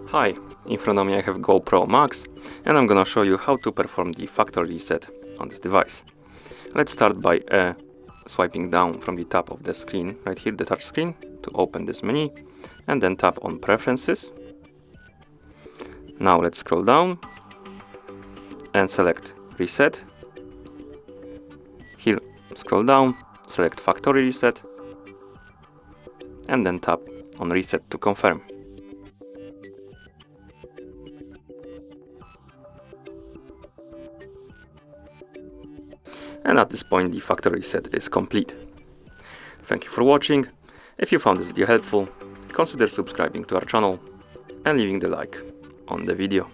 Hi, in front of me I have GoPro Max and I'm gonna show you how to perform the factory reset on this device. Let's start by swiping down from the top of the screen, right here, the touch screen, to open this menu, and then tap on Preferences. Now let's scroll down and select Reset. Here, scroll down, select Factory Reset, and then tap on Reset to confirm. And at this point the factory reset is complete. Thank you for watching. If you found this video helpful, consider subscribing to our channel and leaving the like on the video.